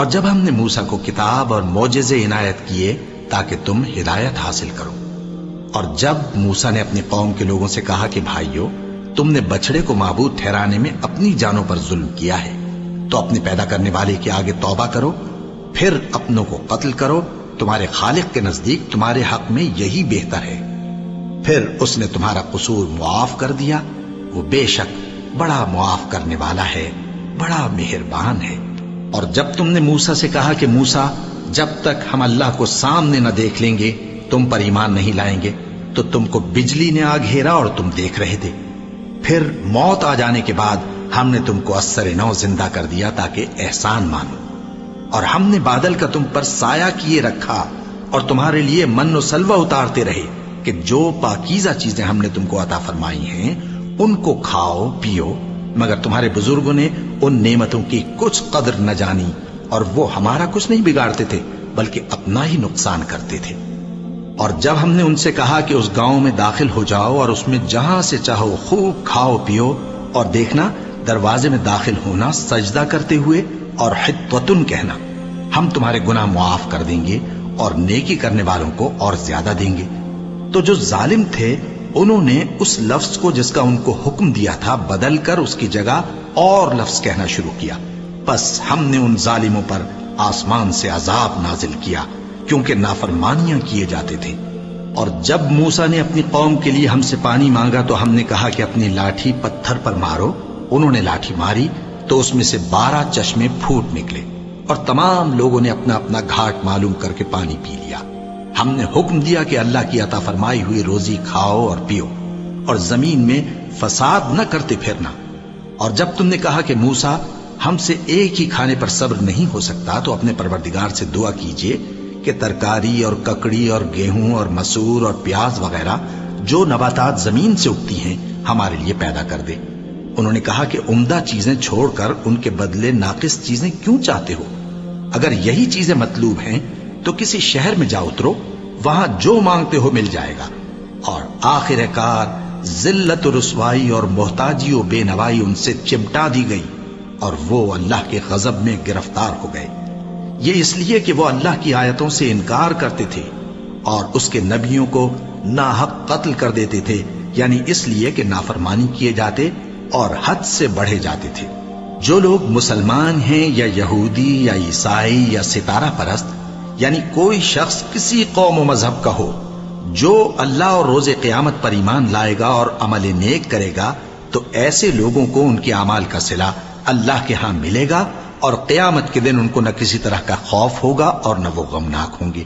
اور جب ہم نے موسیٰ کو کتاب اور معجزے عنایت کیے تاکہ تم ہدایت حاصل کرو، اور جب موسیٰ نے اپنی قوم کے لوگوں سے کہا کہ بھائیو، تم نے بچڑے کو معبود ٹھہرانے میں اپنی جانوں پر ظلم کیا ہے، تو اپنے پیدا کرنے والے کے آگے توبہ کرو، پھر اپنوں کو قتل کرو، تمہارے خالق کے نزدیک تمہارے حق میں یہی بہتر ہے۔ پھر اس نے تمہارا قصور معاف کر دیا، وہ بے شک بڑا معاف کرنے والا ہے، بڑا مہربان ہے۔ اور جب تم نے موسیٰ سے کہا کہ موسیٰ، جب تک ہم اللہ کو سامنے نہ دیکھ لیں گے تم پر ایمان نہیں لائیں گے، تو تم کو بجلی نے آ گھیرا اور تم دیکھ رہے تھے، پھر موت آ جانے کے بعد ہم نے تم کو اثر نو زندہ کر دیا تاکہ احسان مانو، اور ہم نے بادل کا تم پر سایہ کیے رکھا اور تمہارے لیے من و سلوہ اتارتے رہے کہ جو پاکیزہ چیزیں ہم نے تم کو عطا فرمائی ہیں ان کو کھاؤ پیو، مگر تمہارے بزرگوں نے ان نعمتوں کی کچھ قدر نہ جانی، اور وہ ہمارا کچھ نہیں بگاڑتے تھے بلکہ اپنا ہی نقصان کرتے تھے۔ اور جب ہم نے ان سے کہا کہ اس گاؤں میں داخل ہو جاؤ اور اس میں جہاں سے چاہو خوب کھاؤ پیو، اور دیکھنا دروازے میں داخل ہونا سجدہ کرتے ہوئے اور حطوتن کہنا، ہم تمہارے گناہ معاف کر دیں گے اور نیکی کرنے والوں کو اور زیادہ دیں گے، تو جو ظالم تھے انہوں نے اس لفظ کو جس کا ان کو حکم دیا تھا بدل کر اس کی جگہ اور لفظ کہنا شروع کیا، پس ہم نے ان ظالموں پر آسمان سے عذاب نازل کیا کیونکہ نافرمانیاں کیے جاتے تھے۔ اور جب موسیٰ نے اپنی قوم کے لیے ہم سے پانی مانگا تو ہم نے کہا کہ اپنی لاٹھی پتھر پر مارو، انہوں نے لاٹھی ماری تو اس میں سے 12 چشمے پھوٹ نکلے، اور تمام لوگوں نے اپنا اپنا گھاٹ معلوم کر کے پانی پی لیا۔ ہم نے حکم دیا کہ اللہ کی عطا فرمائی ہوئی روزی کھاؤ اور پیو، اور زمین میں فساد نہ کرتے پھرنا۔ اور جب تم نے کہا کہ موسیٰ، ہم سے ایک ہی کھانے پر صبر نہیں ہو سکتا، تو اپنے پروردگار سے دعا کیجئے کہ ترکاری اور ککڑی اور گیہوں اور مسور اور پیاز وغیرہ جو نباتات زمین سے اگتی ہیں ہمارے لیے پیدا کر دے۔ انہوں نے کہا کہ عمدہ چیزیں چھوڑ کر ان کے بدلے ناقص چیزیں کیوں چاہتے ہو؟ اگر یہی چیزیں مطلوب ہیں تو کسی شہر میں جا اترو، وہاں جو مانگتے ہو مل جائے گا۔ اور آخر کار ذلت و رسوائی اور محتاجی و بے نوائی ان سے چمٹا دی گئی، اور وہ اللہ کے غضب میں گرفتار ہو گئے، یہ اس لیے کہ وہ اللہ کی آیتوں سے انکار کرتے تھے اور اس کے نبیوں کو ناحق قتل کر دیتے تھے، یعنی اس لیے کہ نافرمانی کیے جاتے اور حد سے بڑھے جاتے تھے۔ جو لوگ مسلمان ہیں یا یہودی یا عیسائی یا ستارہ پرست، یعنی کوئی شخص کسی قوم و مذہب کا ہو، جو اللہ اور روز قیامت پر ایمان لائے گا اور عمل نیک کرے گا، تو ایسے لوگوں کو ان کے اعمال کا صلہ اللہ کے ہاں ملے گا، اور قیامت کے دن ان کو نہ کسی طرح کا خوف ہوگا اور نہ وہ غمناک ہوں گے۔